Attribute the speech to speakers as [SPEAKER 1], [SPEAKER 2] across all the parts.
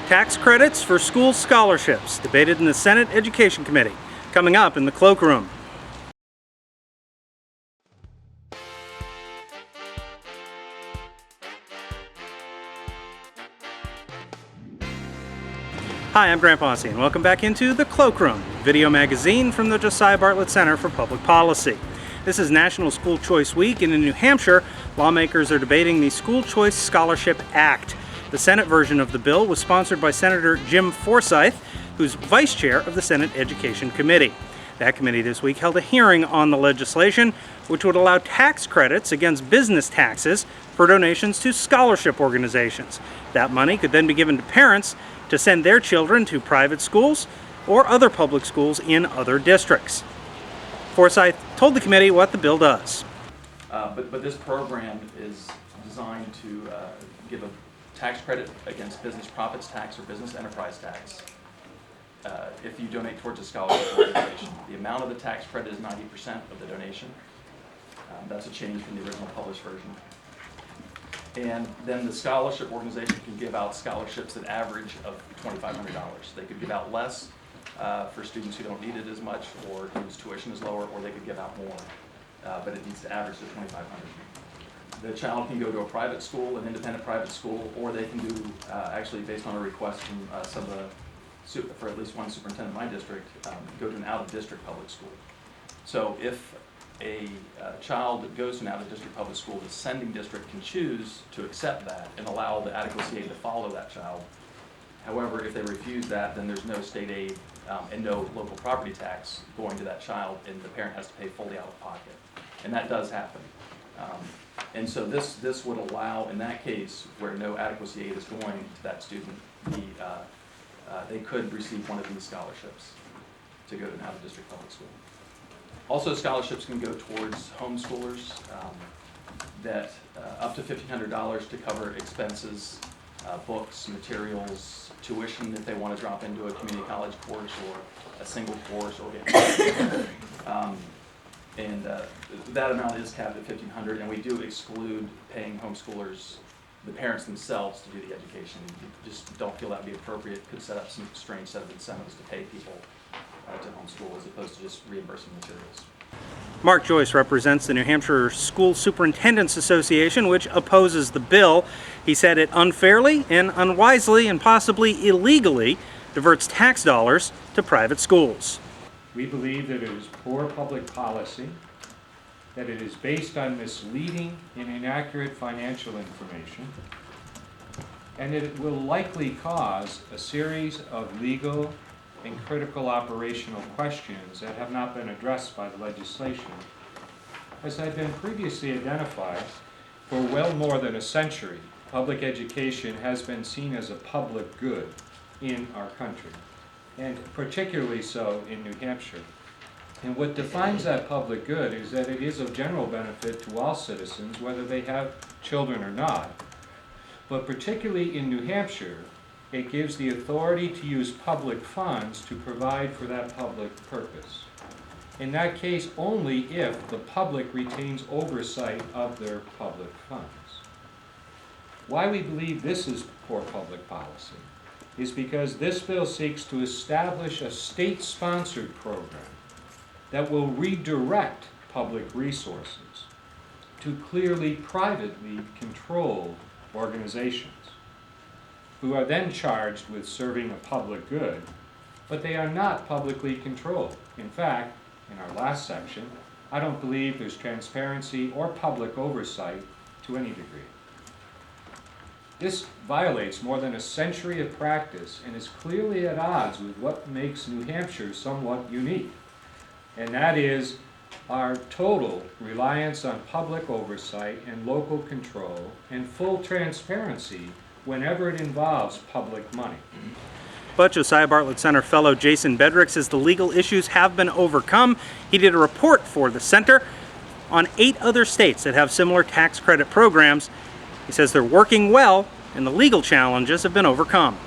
[SPEAKER 1] Tax credits for school scholarships, debated in the Senate Education Committee. Coming up in the cloakroom. Hi, I'm Grant Bosse, and welcome back into the Cloakroom, video magazine from the Josiah Bartlett Center for Public Policy. This is National School Choice Week, and in New Hampshire, lawmakers are debating the School Choice Scholarship Act. The Senate version of the bill was sponsored by Senator Jim Forsyth, who's vice chair of the Senate Education Committee. That committee this week held a hearing on the legislation, which would allow tax credits against business taxes for donations to scholarship organizations. That money could then be given to parents to send their children to private schools or other public schools in other districts. Forsyth told the committee what the bill does.
[SPEAKER 2] But this program is designed to give a tax credit against business profits tax or business enterprise tax if you donate towards a scholarship organization. The amount of the tax credit is 90% of the donation. That's a change from the original published version. And then the scholarship organization can give out scholarships that average of $2,500. They could give out less for students who don't need it as much or whose tuition is lower, or they could give out more, but it needs to average to $2,500. The child can go to a private school, an independent private school, or they can do, actually based on a request from some of the, for at least one superintendent in my district, go to an out-of-district public school. So if a child that goes to an out-of-district public school, the sending district can choose to accept that and allow the adequacy aid to follow that child. However, if they refuse that, then there's no state aid and no local property tax going to that child, and the parent has to pay fully out of pocket. And that does happen. And so this would allow, in that case, where no adequacy aid is going to that student, they could receive one of these scholarships to go to an out-of-district public school. Also, scholarships can go towards homeschoolers that up to $1,500 to cover expenses, books, materials, tuition if they want to drop into a community college course or a single course or that amount is capped at $1,500, and we do exclude paying homeschoolers, the parents themselves, to do the education. We just don't feel that would be appropriate. It could set up some strange set of incentives to pay people to homeschool as opposed to just reimbursing materials.
[SPEAKER 1] Mark Joyce represents the New Hampshire School Superintendents Association, which opposes the bill. He said it unfairly and unwisely and possibly illegally diverts tax dollars to private schools.
[SPEAKER 3] We believe that it is poor public policy, that it is based on misleading and inaccurate financial information, and that it will likely cause a series of legal and critical operational questions that have not been addressed by the legislation. As had been previously identified, for well more than a century, public education has been seen as a public good in our country, and particularly so in New Hampshire. And what defines that public good is that it is of general benefit to all citizens, whether they have children or not. But particularly in New Hampshire, it gives the authority to use public funds to provide for that public purpose. In that case, only if the public retains oversight of their public funds. Why we believe this is poor public policy is because this bill seeks to establish a state-sponsored program that will redirect public resources to clearly privately controlled organizations, who are then charged with serving a public good, but they are not publicly controlled. In fact, in our last section, I don't believe there's transparency or public oversight to any degree. This violates more than a century of practice and is clearly at odds with what makes New Hampshire somewhat unique, and that is our total reliance on public oversight and local control and full transparency whenever it involves public money.
[SPEAKER 1] But Josiah Bartlett Center fellow Jason Bedrick says the legal issues have been overcome. He did a report for the center on 8 other states that have similar tax credit programs. He says they're working well and the legal challenges have been overcome.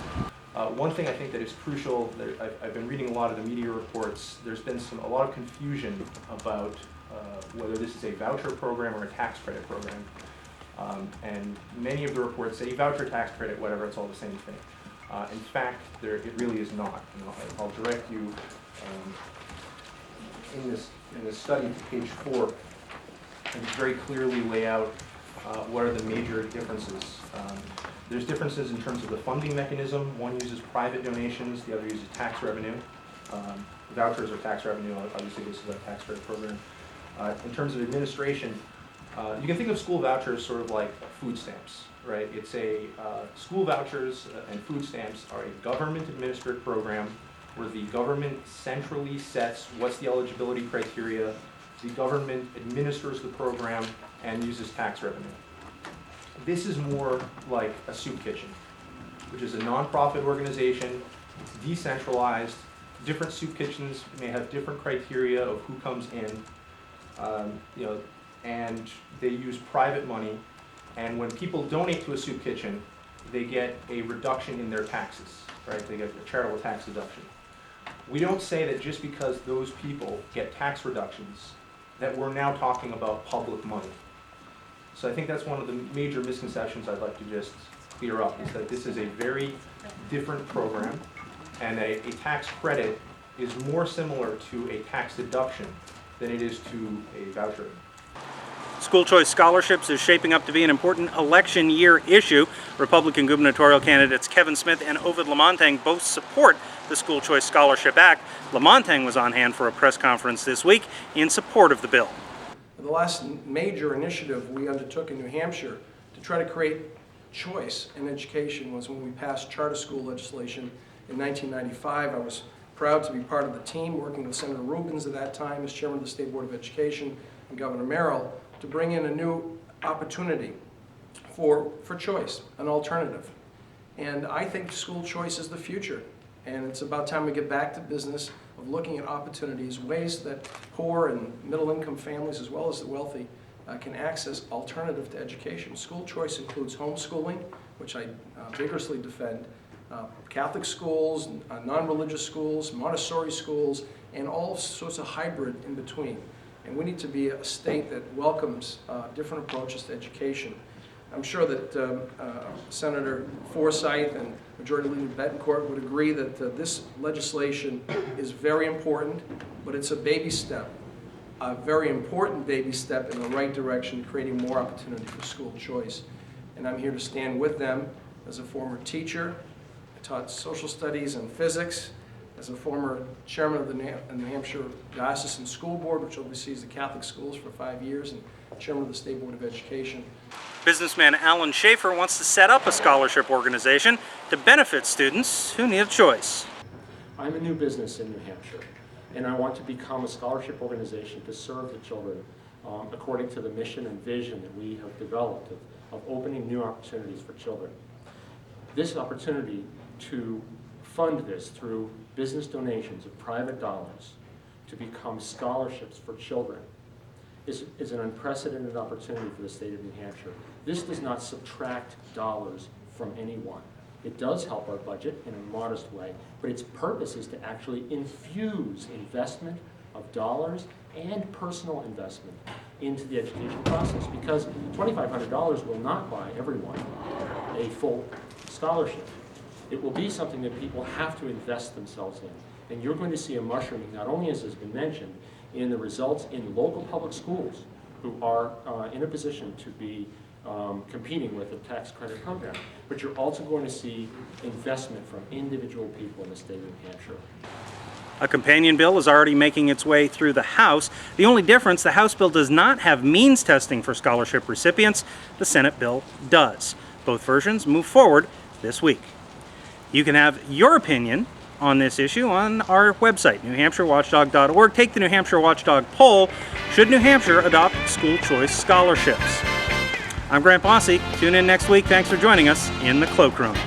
[SPEAKER 4] One thing I think that is crucial, I've been reading a lot of the media reports, there's been a lot of confusion about whether this is a voucher program or a tax credit program. And many of the reports say voucher, tax credit, whatever, it's all the same thing. In fact, it really is not. And I'll direct you in this study to page 4, and very clearly lay out what are the major differences. There's differences in terms of the funding mechanism. One uses private donations, the other uses tax revenue. Vouchers are tax revenue, obviously this is a tax credit program. In terms of administration, you can think of school vouchers sort of like food stamps, right? It's school vouchers and food stamps are a government-administered program where the government centrally sets what's the eligibility criteria, the government administers the program and uses tax revenue. This is more like a soup kitchen, which is a nonprofit organization. It's decentralized. Different soup kitchens may have different criteria of who comes in, and they use private money. And when people donate to a soup kitchen, they get a reduction in their taxes, right? They get a charitable tax deduction. We don't say that just because those people get tax reductions that we're now talking about public money. So I think that's one of the major misconceptions I'd like to just clear up, is that this is a very different program, and a tax credit is more similar to a tax deduction than it is to a voucher.
[SPEAKER 1] School choice scholarships is shaping up to be an important election year issue. Republican gubernatorial candidates Kevin Smith and Ovid Lamontagne both support the School Choice Scholarship Act. Lamontagne was on hand for a press conference this week in support of the bill.
[SPEAKER 5] The last major initiative we undertook in New Hampshire to try to create choice in education was when we passed charter school legislation in 1995. I was proud to be part of the team working with Senator Rubins at that time as chairman of the State Board of Education and Governor Merrill to bring in a new opportunity for choice, an alternative. And I think school choice is the future. And it's about time we get back to business of looking at opportunities, ways that poor and middle-income families, as well as the wealthy, can access alternative to education. School choice includes homeschooling, which I vigorously defend, Catholic schools, non-religious schools, Montessori schools, and all sorts of hybrid in between. And we need to be a state that welcomes different approaches to education. I'm sure that Senator Forsyth and Majority Leader Betancourt would agree that this legislation is very important, but it's a baby step, a very important baby step in the right direction, creating more opportunity for school choice. And I'm here to stand with them as a former teacher. I taught social studies and physics, as a former chairman of the New Hampshire Diocesan School Board, which oversees the Catholic schools for 5 years, and chairman of the State Board of Education.
[SPEAKER 1] Businessman Alan Schaefer wants to set up a scholarship organization to benefit students who need a choice.
[SPEAKER 6] I'm a new business in New Hampshire, and I want to become a scholarship organization to serve the children according to the mission and vision that we have developed of opening new opportunities for children. This opportunity to fund this through business donations of private dollars to become scholarships for children is an unprecedented opportunity for the state of New Hampshire. This does not subtract dollars from anyone. It does help our budget in a modest way, but its purpose is to actually infuse investment of dollars and personal investment into the education process, because $2,500 will not buy everyone a full scholarship. It will be something that people have to invest themselves in. And you're going to see a mushrooming, not only as has been mentioned, in the results in local public schools who are in a position to be competing with a tax credit program, but you're also going to see investment from individual people in the state of New Hampshire.
[SPEAKER 1] A companion bill is already making its way through the House. The only difference, the House bill does not have means testing for scholarship recipients. The Senate bill does. Both versions move forward this week. You can have your opinion on this issue on our website, newhampshirewatchdog.org. Take the New Hampshire Watchdog poll. Should New Hampshire adopt school choice scholarships? I'm Grant Bosse. Tune in next week. Thanks for joining us in the Cloakroom.